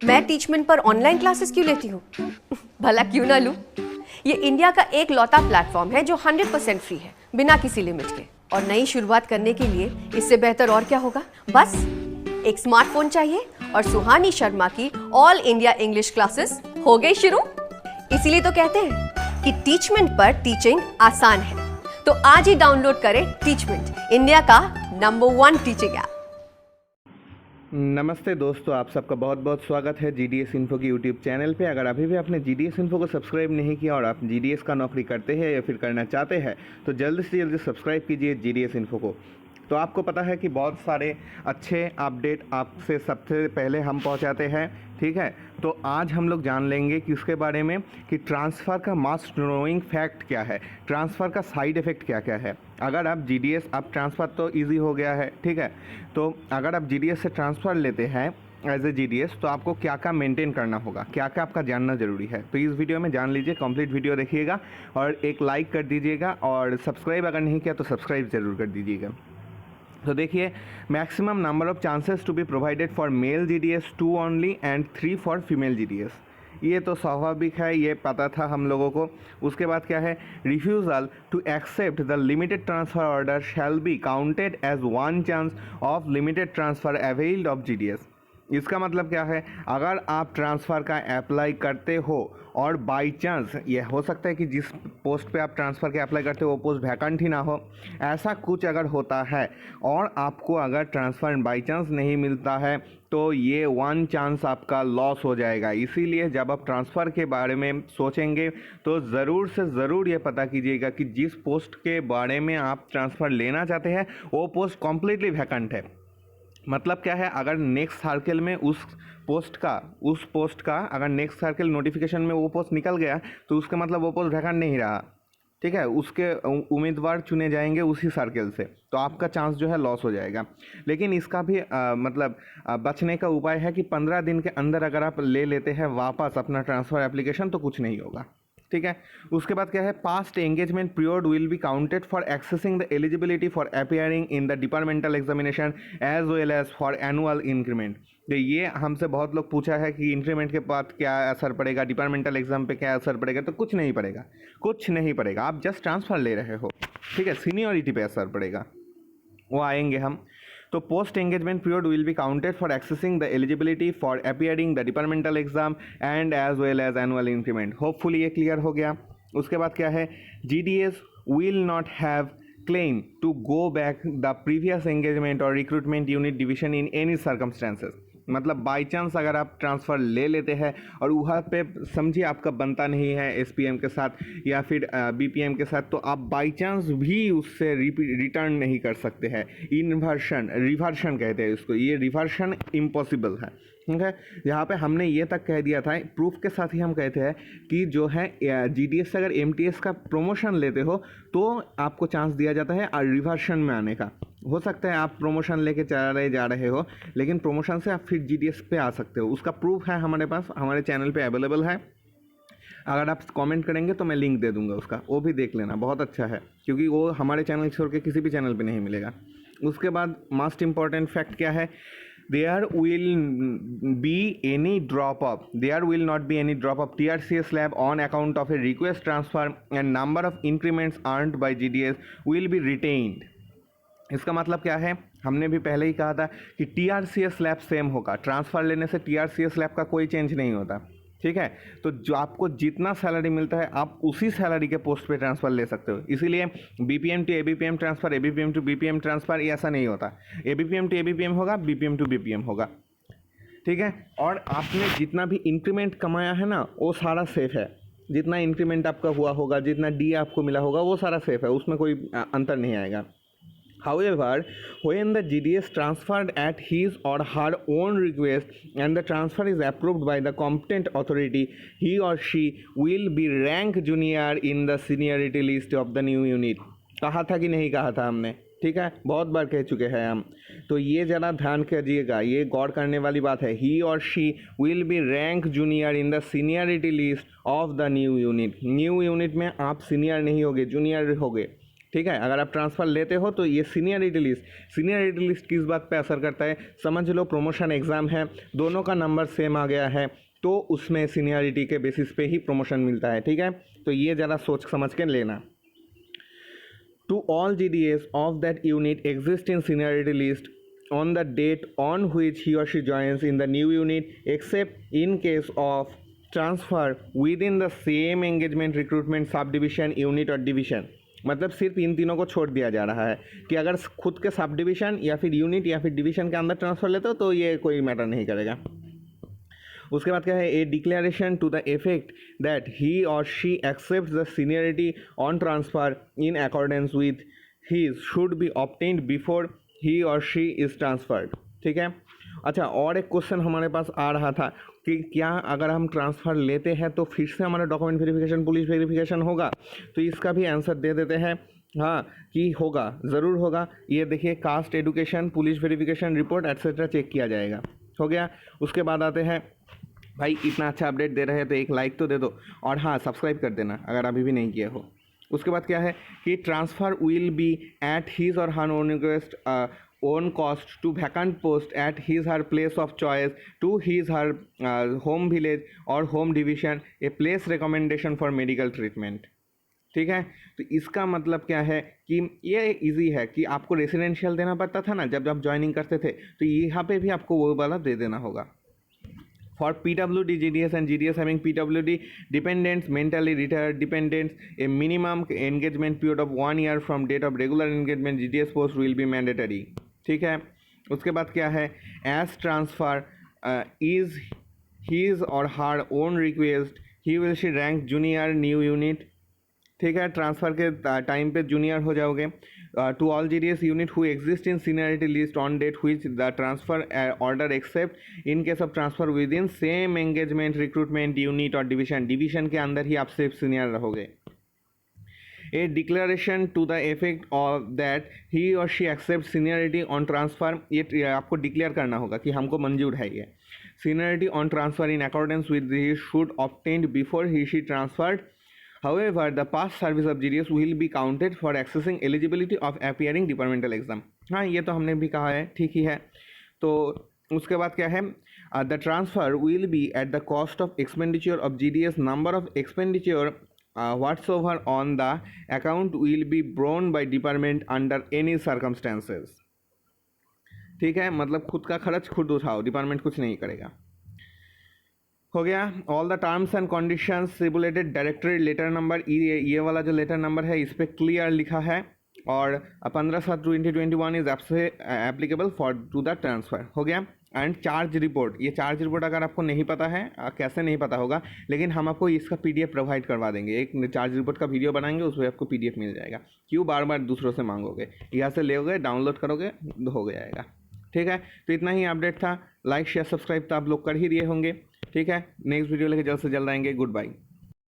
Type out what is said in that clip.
मैं टीचमेंट पर online classes क्यों लेती हूँ? भला क्यों ना लूँ? ये इंडिया का एक लौता प्लेटफॉर्म है जो 100% फ्री है, बिना किसी लिमिट के। और नई शुरुआत करने के लिए इससे बेहतर और क्या होगा? बस एक स्मार्टफोन चाहिए और सुहानी शर्मा की ऑल इंडिया इंग्लिश क्लासेस हो गई शुरू। इसीलिए तो कहते हैं कि टीचमेंट पर टीचिंग आसान है। तो आज ही डाउनलोड करें टीचमेंट, इंडिया का नंबर 1 टीचिंग ऐप। नमस्ते दोस्तों, आप सबका बहुत बहुत स्वागत है GDS इन्फो की यूट्यूब चैनल पे। अगर अभी भी आपने GDS इन्फो को सब्सक्राइब नहीं किया और आप GDS का नौकरी करते हैं या फिर करना चाहते हैं तो जल्दी से जल्दी सब्सक्राइब कीजिए GDS इन्फो को। तो आपको पता है कि बहुत सारे अच्छे अपडेट आपसे सबसे पहले हम पहुंचाते हैं, ठीक है। तो आज हम लोग जान लेंगे कि उसके बारे में कि ट्रांसफ़र का मस्ट नोइंग फैक्ट क्या है, ट्रांसफ़र का साइड इफ़ेक्ट क्या क्या है। अगर आप GDS, अब ट्रांसफ़र तो इजी हो गया है, ठीक है। तो अगर आप GDS से ट्रांसफ़र लेते हैं एज ए GDS तो आपको क्या क्या मेंटेन करना होगा, क्या क्या आपका जानना ज़रूरी है। तो इस वीडियो में जान लीजिए, कंप्लीट वीडियो देखिएगा और एक लाइक कर दीजिएगा और सब्सक्राइब अगर नहीं किया तो सब्सक्राइब ज़रूर कर दीजिएगा। तो देखिए, maximum number of chances to be provided for male GDS 2 only and 3 for female GDS। ये तो स्वाभाविक है, ये पता था हम लोगों को। उसके बाद क्या है, refusal to accept the limited transfer order shall be counted as 1 chance of limited transfer availed of GDS। इसका मतलब क्या है, अगर आप ट्रांसफ़र का अप्लाई करते हो और बाई चांस ये हो सकता है कि जिस पोस्ट पे आप ट्रांसफ़र के अप्लाई करते हो वो पोस्ट वैकेंट ही ना हो, ऐसा कुछ अगर होता है और आपको अगर ट्रांसफ़र बाई चांस नहीं मिलता है तो ये 1 चांस आपका लॉस हो जाएगा। इसीलिए जब आप ट्रांसफ़र के बारे में सोचेंगे तो ज़रूर से ज़रूर ये पता कीजिएगा कि जिस पोस्ट के बारे में आप ट्रांसफ़र लेना चाहते हैं वो पोस्ट कम्प्लीटली वैकेंट है। मतलब क्या है, अगर नेक्स्ट सर्कल में उस पोस्ट का अगर नेक्स्ट सर्कल नोटिफिकेशन में वो पोस्ट निकल गया तो उसका मतलब वो पोस्ट वैकेंट नहीं रहा, ठीक है। उसके उम्मीदवार चुने जाएंगे उसी सर्कल से, तो आपका चांस जो है लॉस हो जाएगा। लेकिन इसका भी बचने का उपाय है कि 15 दिन के अंदर अगर आप ले लेते हैं वापस अपना ट्रांसफ़र एप्लीकेशन तो कुछ नहीं होगा, ठीक है। उसके बाद क्या है, past engagement period will be counted for accessing the eligibility for appearing in the departmental examination as well as for annual increment. तो ये हमसे बहुत लोग पूछा है कि इंक्रीमेंट के बाद क्या असर पड़ेगा, डिपार्टमेंटल एग्जाम पे क्या असर पड़ेगा। तो कुछ नहीं पड़ेगा, कुछ नहीं पड़ेगा, आप जस्ट ट्रांसफ़र ले रहे हो, ठीक है। सीनियरिटी पे असर पड़ेगा, वो आएंगे हम। तो post engagement period will be counted for accessing the eligibility for appearing the departmental exam and as well as annual increment. Hopefully ये क्लियर हो गया। उसके बाद क्या है, GDS will not have claim to go back the previous engagement or recruitment unit division in any circumstances। मतलब by chance अगर आप ट्रांसफ़र ले लेते हैं और वहाँ पे समझिए आपका बनता नहीं है SPM के साथ या फिर BPM के साथ, तो आप बाई चांस भी उससे रिटर्न नहीं कर सकते हैं। रिवर्शन कहते हैं इसको, ये रिवर्शन इम्पॉसिबल है, ठीक है। यहाँ पे हमने ये तक कह दिया था, प्रूफ के साथ ही हम कहते हैं कि जो है GDS से अगर MTS का प्रमोशन लेते हो तो आपको चांस दिया जाता है और रिवर्शन में आने का। हो सकता है आप प्रमोशन लेके जा रहे हो लेकिन प्रमोशन से आप फिर GDS पे आ सकते हो। उसका प्रूफ है हमारे पास, हमारे चैनल पे अवेलेबल है। अगर आप कमेंट करेंगे तो मैं लिंक दे दूंगा उसका, वो भी देख लेना, बहुत अच्छा है, क्योंकि वो हमारे चैनल छोड़ के किसी भी चैनल पे नहीं मिलेगा। उसके बाद मोस्ट इम्पॉर्टेंट फैक्ट क्या है, there will not be any drop of TRCS slab on account of a request transfer and number of increments earned by GDS will be retained। इसका मतलब क्या है, हमने भी पहले ही कहा था कि TRCS स्लैब सेम होगा, ट्रांसफ़र लेने से TRCS स्लैब का कोई चेंज नहीं होता, ठीक है। तो जो आपको जितना सैलरी मिलता है आप उसी सैलरी के पोस्ट पे ट्रांसफ़र ले सकते हो। इसीलिए BPM to ABPM transfer, ABPM to BPM transfer ऐसा नहीं होता, ABPM टू ABPM होगा, BPM टू BPM होगा, ठीक है। और आपने जितना भी इंक्रीमेंट कमाया है ना वो सारा सेफ है, जितना इंक्रीमेंट आपका हुआ होगा, जितना D आपको मिला होगा वो सारा सेफ है, उसमें कोई अंतर नहीं आएगा। However, when the GDS transferred at his or her own request and the transfer is approved by the competent authority, he or she will be ranked junior in the seniority list of the new unit। कहा था कि नहीं कहा था हमने, ठीक है, बहुत बार कह चुके हैं हम। तो ये ज़रा ध्यान करिएगा, ये गौर करने वाली बात है। ही or she will be rank junior in the seniority list of the new unit. New unit में आप सीनियर नहीं होगे, जूनियर होगे, ठीक है। अगर आप ट्रांसफ़र लेते हो तो ये सीनियरिटी लिस्ट किस बात पे असर करता है, समझ लो प्रमोशन एग्ज़ाम है, दोनों का नंबर सेम आ गया है तो उसमें सीनियरिटी के बेसिस पे ही प्रमोशन मिलता है। ठीक है, तो ये ज़रा सोच समझ के लेना। To all GDS of that unit exist in seniority list on the date on which he or she joins in the new unit, except in case of transfer within the same engagement, recruitment, subdivision, unit और division। मतलब सिर्फ इन तीनों को छोड़ दिया जा रहा है कि अगर खुद के सब डिवीज़न या फिर यूनिट या फिर डिवीज़न के अंदर ट्रांसफ़र लेते हो तो ये कोई मैटर नहीं करेगा। उसके बाद क्या है, a declaration to the effect that he or she accept the seniority on transfer in accordance with his should be obtained before he or she is transferred. ठीक है। अच्छा, और एक क्वेश्चन हमारे पास आ रहा था कि क्या अगर हम ट्रांसफ़र लेते हैं तो फिर से हमारा डॉक्यूमेंट वेरिफिकेशन, पुलिस वेरिफिकेशन होगा? तो इसका भी आंसर दे देते हैं हाँ कि होगा, ज़रूर होगा। ये देखिए, caste, education, police verification report etcetera check किया जाएगा। हो गया। उसके बाद आते हैं, भाई इतना अच्छा अपडेट दे रहे हैं तो एक लाइक तो दे दो और हाँ सब्सक्राइब कर देना अगर अभी भी नहीं किया हो। उसके बाद क्या है कि transfer will be at his or her own request own cost to vacant post at his her place of choice to his her home village or home division a place recommendation for medical treatment. ठीक है, तो इसका मतलब क्या है कि ये easy है कि आपको रेसिडेंशियल देना पड़ता था ना जब आप ज्वाइनिंग करते थे, तो यहाँ पे भी आपको वो वाला दे देना होगा। For PWD, GDS and GDS having PWD dependents, mentally retired dependents, a minimum engagement period of 1 year from date of regular engagement GDS post will be mandatory। ठीक है। उसके बाद क्या है, as transfer is his or her own request, he will she rank junior new unit। ठीक है, transfer के time पे जूनियर हो जाओगे। To all GDS unit who exist in seniority list on date which the transfer order except in case of transfer within same engagement, recruitment, unit और division के अंदर ही आप सिर्फ सीनियर रहोगे। A declaration to the effect of that he or she accept seniority on transfer, ये आपको declare करना होगा कि हमको मंजूर है ये seniority on transfer in accordance with he should obtained before he she transferred. However, the past service of GDS will be counted for accessing eligibility of appearing departmental exam। हाँ, ये तो हमने भी कहा है, ठीक ही है। तो उसके बाद क्या है, the transfer will be at the cost of expenditure of GDS, number of expenditure whatsoever on the account will be borne by department under any circumstances। ठीक है, मतलब खुद का खर्च खुद उठाओ, डिपार्टमेंट कुछ नहीं करेगा। हो गया। All the terms and conditions stipulated directory letter number, ये वाला जो लेटर नंबर है इस पर क्लियर लिखा है और 15/7/2021 is applicable for to the transfer. हो गया। एंड चार्ज रिपोर्ट, ये चार्ज रिपोर्ट अगर आपको नहीं पता है, कैसे नहीं पता होगा, लेकिन हम आपको इसका PDF प्रोवाइड करवा देंगे। एक चार्ज रिपोर्ट का वीडियो बनाएंगे, उसमें आपको PDF मिल जाएगा। क्यों बार बार दूसरों से मांगोगे, यहाँ से लोगे, डाउनलोड करोगे, हो जाएगा। ठीक है, तो इतना ही अपडेट था। लाइक शेयर सब्सक्राइब तो आप लोग कर ही दिए होंगे। ठीक है, नेक्स्ट वीडियो लेके जल्द से जल्द आएंगे। Good bye.